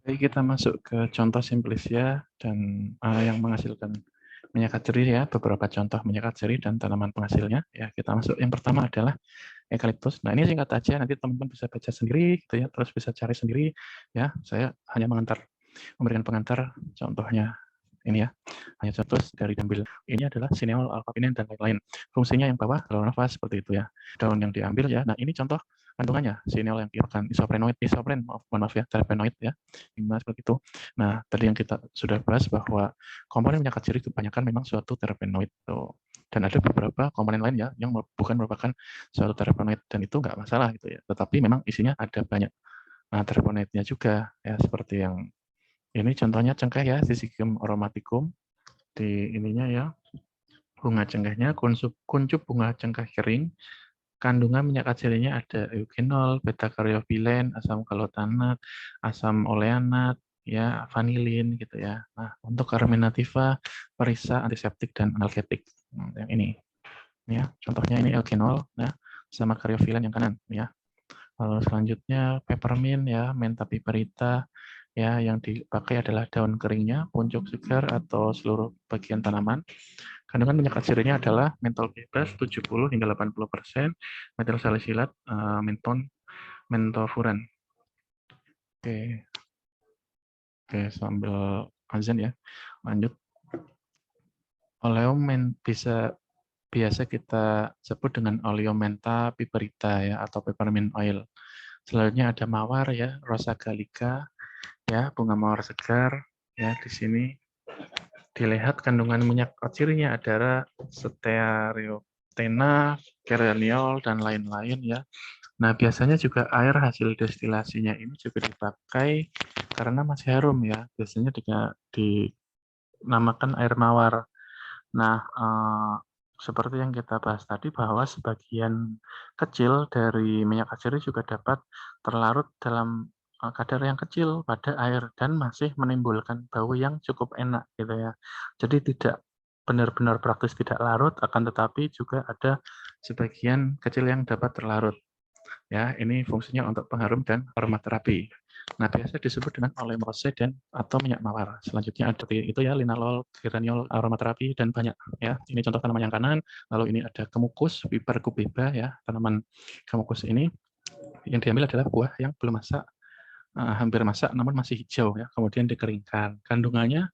Baik, kita masuk ke contoh simplisnya dan yang menghasilkan minyak kaceri ya, beberapa contoh minyak kaceri dan tanaman penghasilnya. Ya, kita masuk. Yang pertama adalah eukaliptus. Nah, ini singkat aja, nanti teman-teman bisa baca sendiri, gitu ya, terus bisa cari sendiri. Ya, saya hanya memberikan pengantar contohnya ini ya, hanya contoh dari diambil. Ini adalah sineol, alfapinen, dan lain-lain. Fungsinya yang bawah, saluran nafas, seperti itu ya. Daun yang diambil ya. Nah, ini contoh kandungannya, sineol yang bukan isopren, mohon maaf ya, terpenoid ya. Gimana seperti itu. Nah, tadi yang kita sudah bahas bahwa komponen minyak kacir itu kebanyakan memang suatu terpenoid. Tuh. Dan ada beberapa komponen lain ya, yang bukan merupakan suatu terpenoid, dan itu nggak masalah gitu ya. Tetapi memang isinya ada banyak terpenoidnya juga, ya, seperti yang ini contohnya cengkeh ya, Syzygium aromaticum. Di ininya ya, bunga cengkehnya, kuncup bunga cengkeh kering, kandungan minyak kacerinya ada eugenol, beta-karyofilen, asam glutanat, asam oleanat, ya, vanilin gitu ya. Nah, untuk carminativa, perisa, antiseptik, dan analgetik. Yang ini ya, contohnya ini eugenol, ya, sama karyofilen yang kanan ya. Lalu selanjutnya peppermint ya, Mentha piperita ya, yang dipakai adalah daun keringnya, pucuk segar atau seluruh bagian tanaman. Kandungan minyak kacerinya adalah mentol bebas 70 hingga 80%, metil salisilat, mentofuran. Oke, oke, sambil azan ya. Lanjut. Oleum biasa kita sebut dengan Oleomintha piperita ya, atau peppermint oil. Selanjutnya ada mawar ya, Rosa gallica ya, bunga mawar segar ya. Di sini dilihat kandungan minyak kacerinya adalah steareotena, geraniol, dan lain-lain ya. Nah, biasanya juga air hasil destilasinya ini juga dipakai karena masih harum ya. Biasanya dinamakan air mawar. Nah, seperti yang kita bahas tadi bahwa sebagian kecil dari minyak kaceri juga dapat terlarut dalam kadar yang kecil pada air dan masih menimbulkan bau yang cukup enak gitu ya. Jadi tidak benar-benar praktis tidak larut, akan tetapi juga ada sebagian kecil yang dapat terlarut. Ya, ini fungsinya untuk pengharum dan aromaterapi. Nah, biasa disebut dengan oleum rose dan atau minyak mawar. Selanjutnya ada itu ya, linalol, geraniol, aromaterapi, dan banyak ya. Ini contoh tanaman yang kanan. Lalu ini ada kemukus, Piper cubeba ya. Tanaman kemukus ini yang diambil adalah buah yang belum masak, hampir masak namun masih hijau ya. Kemudian dikeringkan. Kandungannya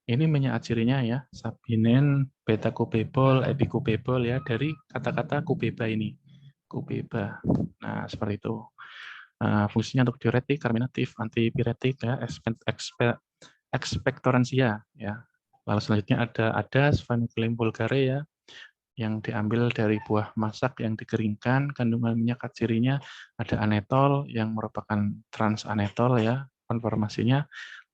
ini minyak acirinya ya, sabinen, beta kubebol, epikubebol ya, dari kata-kata kubeba ini. Kubeba. Nah, seperti itu. Fungsinya untuk diuretik, karminatif, antipiretik, ya, ekspektoransia, ya. Lalu selanjutnya ada adas, Vanicum vulgare, ya, yang diambil dari buah masak yang dikeringkan. Kandungan minyak kacirinya ada anetol yang merupakan transanetol ya, konformasinya.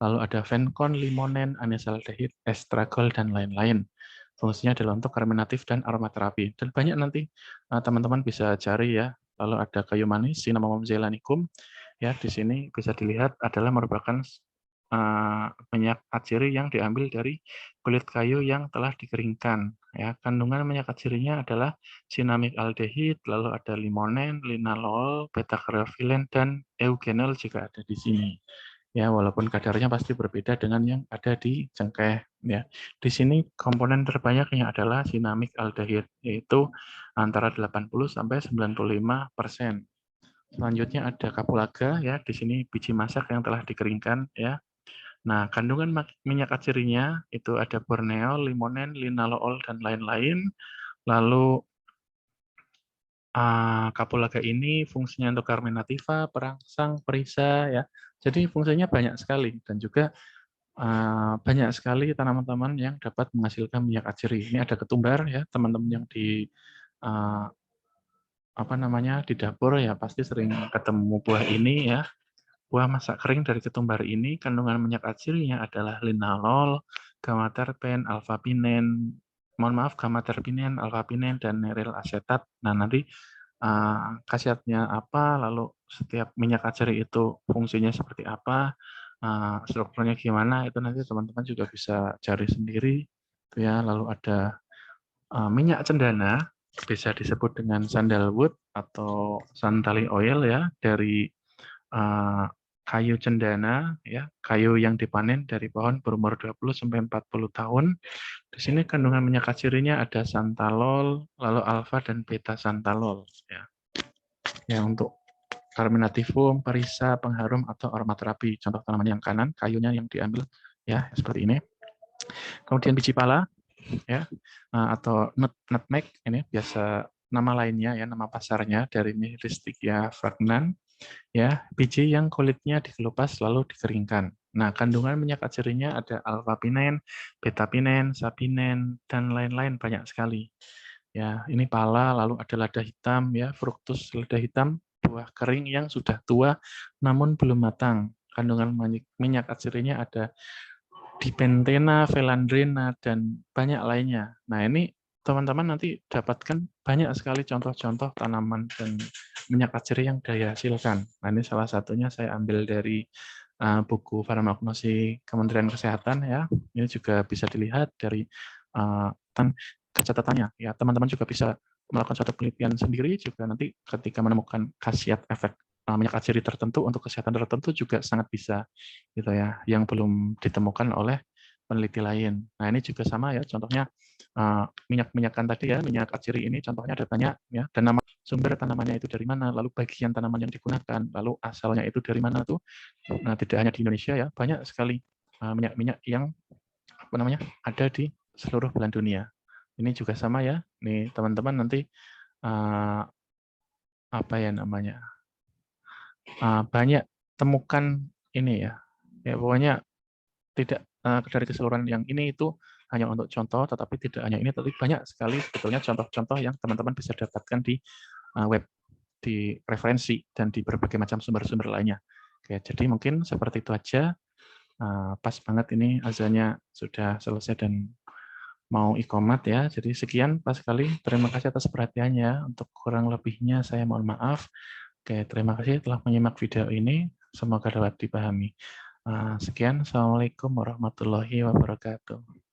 Lalu ada venkon, limonen, anisaldehid, estragol, dan lain-lain. Fungsinya adalah untuk karminatif dan aromaterapi. Dan banyak nanti teman-teman bisa cari ya. Lalu ada kayu manis, Cinnamomum zeylanicum. Ya, di sini bisa dilihat adalah merupakan minyak kaciri yang diambil dari kulit kayu yang telah dikeringkan. Ya, kandungan minyak kacirinya adalah cinnamic aldehid, lalu ada limonen, linalol, beta-karyofilen, dan eugenol juga ada di sini. Ya, walaupun kadarnya pasti berbeda dengan yang ada di cengkeh. Ya, di sini komponen terbanyaknya adalah cinnamic aldehid, yaitu antara 80 sampai 95%. Selanjutnya ada kapulaga, ya, di sini biji masak yang telah dikeringkan, ya. Nah, kandungan minyak kacirinya itu ada borneol, limonen, linalool, dan lain-lain. Lalu kapulaga ini fungsinya untuk carminativa, perangsang, perisa, ya. Jadi fungsinya banyak sekali dan juga banyak sekali tanaman-tanaman yang dapat menghasilkan minyak kaciri. Ini ada ketumbar ya, teman-teman yang di di dapur ya pasti sering ketemu buah ini ya. Buah masak kering dari ketumbar ini kandungan minyak kacirinya adalah linalol, gamma-terpen, alpha-pinen, mohon maaf, gamma-terpinen, alpha-pinen, dan neryl asetat. Nah, nanti khasiatnya apa, lalu setiap minyak kaciri itu fungsinya seperti apa, strukturnya gimana, itu nanti teman-teman juga bisa cari sendiri. Ya, lalu ada minyak cendana, bisa disebut dengan sandalwood atau santalli oil ya, dari kayu cendana, ya, kayu yang dipanen dari pohon berumur 20 sampai 40 tahun. Di sini kandungan minyak kacirinya ada santalol, lalu alfa dan beta santalol. Ya, ya untuk carminativum, perisa, pengharum atau aromaterapi. Contoh tanaman yang kanan, kayunya yang diambil, ya seperti ini. Kemudian biji pala, ya, atau nutmeg, ini biasa nama lainnya ya, nama pasarnya dari Myristica fragnan. Ya, biji yang kulitnya dikelupas lalu dikeringkan. Nah, kandungan minyak kacirinya ada alfa-pinen, beta-pinen, sapinen, dan lain-lain banyak sekali. Ya, ini pala, lalu ada lada hitam, ya, fruktus lada hitam, buah kering yang sudah tua namun belum matang. Kandungan minyak kacirinya ada dipentena, velandrena, dan banyak lainnya. Nah, ini teman-teman nanti dapatkan banyak sekali contoh-contoh tanaman dan minyak kaciri yang daya hasilkan. Nah, ini salah satunya saya ambil dari buku farmakologi Kementerian Kesehatan ya. Ini juga bisa dilihat dari catatannya ya. Teman-teman juga bisa melakukan suatu penelitian sendiri juga nanti ketika menemukan khasiat efek minyak kaciri tertentu untuk kesehatan tertentu juga sangat bisa gitu ya, yang belum ditemukan oleh peneliti lain. Nah, ini juga sama ya, contohnya minyak-minyakan tadi ya, minyak kaciri ini contohnya ada banyak ya, dan nama sumber tanamannya itu dari mana, lalu bagian tanaman yang digunakan, lalu asalnya itu dari mana tuh. Nah, tidak hanya di Indonesia ya, banyak sekali minyak-minyak yang apa namanya ada di seluruh belahan dunia. Ini juga sama ya, nih teman-teman nanti apa ya namanya, banyak temukan ini ya, ya pokoknya tidak dari keseluruhan yang ini itu hanya untuk contoh, tetapi tidak hanya ini, tapi banyak sekali sebetulnya contoh-contoh yang teman-teman bisa dapatkan di web, di referensi, dan di berbagai macam sumber-sumber lainnya. Oke, jadi mungkin seperti itu aja. Pas banget ini azannya sudah selesai dan mau iqomat ya. Jadi sekian Pak sekali. Terima kasih atas perhatiannya. Untuk kurang lebihnya saya mohon maaf. Oke, terima kasih telah menyimak video ini. Semoga dapat dipahami. Sekian, Assalamualaikum warahmatullahi wabarakatuh.